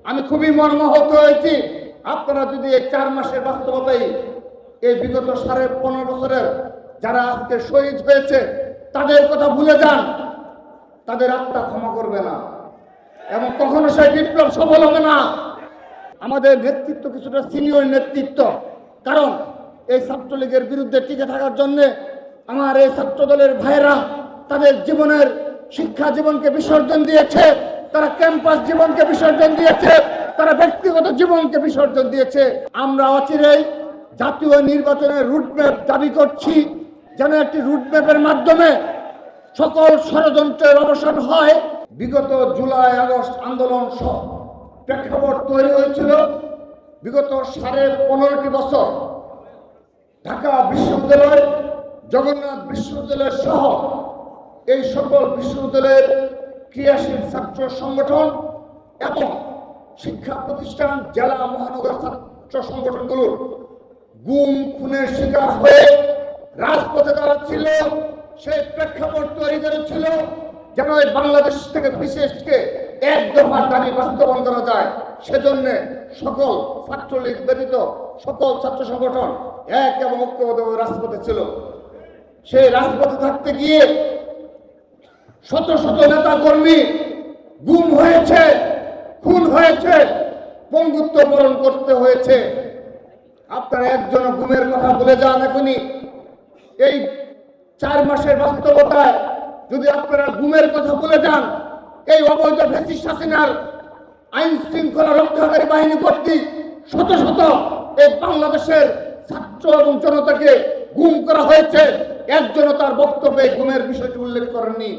আমি খুবই মর্মাহত হয়েছি। আপনারা যদি এই 4 মাসের বাস্তবতাই এই বিগত 15.5 বছরের যারা আজকে শহীদ হয়েছে তাদের কথা ভুলে যান, তাদের আত্মা ক্ষমা করবে না এবং কখনো সেই বিপ্লব সফল হবে না। আমাদের নেতৃত্ব কিছুটা সিনিয়র নেতৃত্ব, কারণ এই ছাত্রলীগের বিরুদ্ধে টিকে থাকার জন্য আমার এই ছাত্র দলের ভাইরা তাদের জীবনের শিক্ষা জীবনকে বিসর্জন দিয়েছে, তারা ক্যাম্পাস জীবনকে বিসর্জন দিয়েছে, তারা ব্যক্তিগত জীবনকে বিসর্জন দিয়েছে। আমরা অচিরেই জাতীয় নির্বাচনের রুটম্যাপ দাবি করছি, যেন একটি রুটম্যাপের মাধ্যমে সকল ষড়যন্ত্রের অবসান হয়। বিগত জুলাই আগস্ট আন্দোলন সহ প্রেক্ষাপট তৈরি হয়েছিল বিগত 15.5 বছর। ঢাকা বিশ্ববিদ্যালয়, জগন্নাথ বিশ্ববিদ্যালয় সহ এই সকল বিশ্ববিদ্যালয়ের ক্রিয়াশীল ছাত্র সংগঠন এবং শিক্ষা প্রতিষ্ঠান, জেলা মহানগর ছাত্র সংগঠনগুলোর গুম খুনের শিকার হয়ে রাজপথে দাঁড়াচ্ছিল। সেই প্রেক্ষাপট তৈরি করেছিল যেন এই বাংলাদেশ থেকে বিশেষকে এক দফার দাবি বাস্তবায়ন করা যায়। সেজন্য সকল ছাত্রলীগ ব্যতীত সকল ছাত্র সংগঠন এক এবং ঐক্যবদ্ধভাবে রাজপথে ছিল। সেই রাজপথে থাকতে গিয়ে শত শত নেতা কর্মী গুম হয়েছে, খুন হয়েছে, পঙ্গুত্ব বরণ করতে হয়েছে। আপনারা একজন গুমের কথা ভুলে যান। এখনই এই 4 মাসের বাস্তবতায় যদি আপনারা গুমের কথা ভুলে যান, এই অবৈধ ফ্যাসিস্ট হাসিনার আইন শৃঙ্খলা রক্ষাকারী বাহিনী কর্তৃক শত শত এই বাংলাদেশের ছাত্র এবং জনতাকে গুম করা হয়েছে, একজনও তার বক্তব্যে গুমের বিষয়টি উল্লেখ করেননি।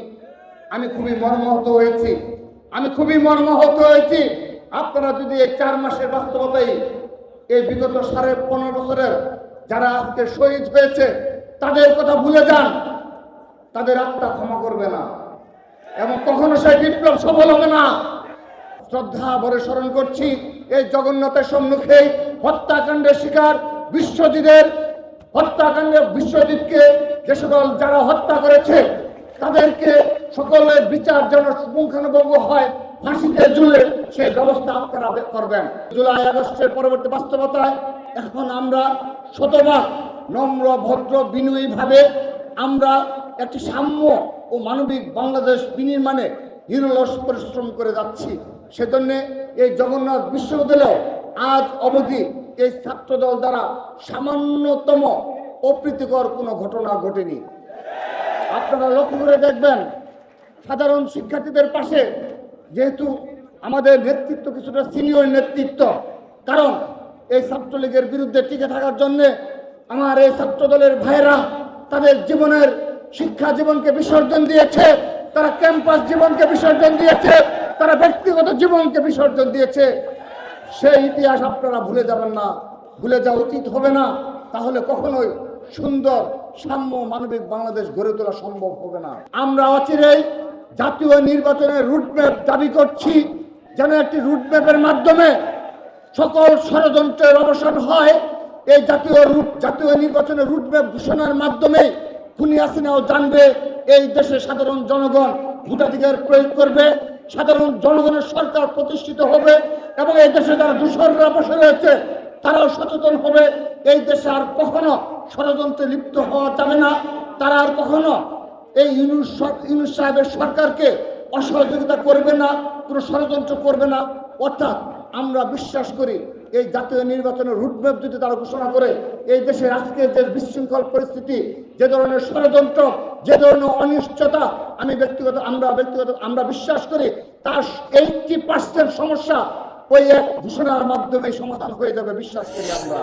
আমি খুবই মর্মাহত হয়েছি। আপনারা যদি এই 4 মাসের বাস্তবতাই এই বিগত 15.5 বছরের যারা আজকে শহীদ হয়েছে তাদের কথা ভুলে যান, তাদের আত্মা ক্ষমা করবে না এবং কখনো সেই বিপ্লব সফল হবে না। শ্রদ্ধা ভরে স্মরণ করছি এই জগন্নাথের সম্মুখে হত্যাকাণ্ডের শিকার বিশ্বজিৎকে যে সকল যারা হত্যা করেছে তাদেরকে সকলের বিচার যেন পুঙ্খানুপুঙ্খ হয়, ফাঁসিতে ঝুলে সেই ব্যবস্থা আপনারা করবেন। জুলাই আগস্টের পরবর্তী বাস্তবতায় এখন আমরা শতভাগ নম্র ভদ্র বিনয়ী ভাবে আমরা একটি সাম্য ও মানবিক বাংলাদেশ বিনির্মাণে নিরলস পরিশ্রম করে যাচ্ছি। সেজন্য এই জগন্নাথ বিশ্ববিদ্যালয় আজ অবধি এই ছাত্রদল দ্বারা সামান্যতম অপ্রীতিকর কোনো ঘটনা ঘটেনি। আপনারা লক্ষ্য করে দেখবেন, সাধারণ শিক্ষার্থীদের পাশে যেহেতু আমাদের নেতৃত্ব কিছুটা সিনিয়র নেতৃত্ব, কারণ এই ছাত্রলীগের বিরুদ্ধে টিকে থাকার জন্য আমার এই ছাত্র দলের ভাইরা তাদের জীবনের শিক্ষা জীবনকে বিসর্জন দিয়েছে, তারা ক্যাম্পাস জীবনকে বিসর্জন দিয়েছে, তারা ব্যক্তিগত জীবনকে বিসর্জন দিয়েছে। সেই ইতিহাস আপনারা ভুলে যাবেন না, ভুলে যাওয়া উচিত হবে না। তাহলে কখনোই সুন্দর সাম্য মানবিক বাংলাদেশ গড়ে তোলা সম্ভব হবে না। আমরা অচিরেই জাতীয় নির্বাচনের রুটম্যাপ দাবি করছি, যেন একটি রুটম্যাপের মাধ্যমে সকল ষড়যন্ত্রের অবসান হয়। এই জাতীয় নির্বাচনের রুটম্যাপ ঘোষণার মাধ্যমে খুনি হাসিনাও জানবে এই দেশে সাধারণ জনগণ ভোটাধিকার প্রয়োগ করবে, সাধারণ জনগণের সরকার প্রতিষ্ঠিত হবে এবং এই দেশে যারা দূষণরা বসে রয়েছে তারাও সচেতন হবে। এই দেশে আর কখনো ষড়যন্ত্রে লিপ্ত হওয়া যাবে না। তারা আর কখনো এই ইউনূস সাহেবের সরকারকে অসহযোগিতা করবে না, কোনো ষড়যন্ত্র করবে না। অর্থাৎ আমরা বিশ্বাস করি এই জাতীয় নির্বাচনের রুটম্যাপ যদি তারা ঘোষণা করে, এই দেশের আজকের যে বিশৃঙ্খল পরিস্থিতি, যে ধরনের ষড়যন্ত্র, যে ধরনের অনিশ্চয়তা, আমরা বিশ্বাস করি তার 80% সমস্যা ওই এক ঘোষণার মাধ্যমে সমাধান হয়ে যাবে, বিশ্বাস করি আমরা।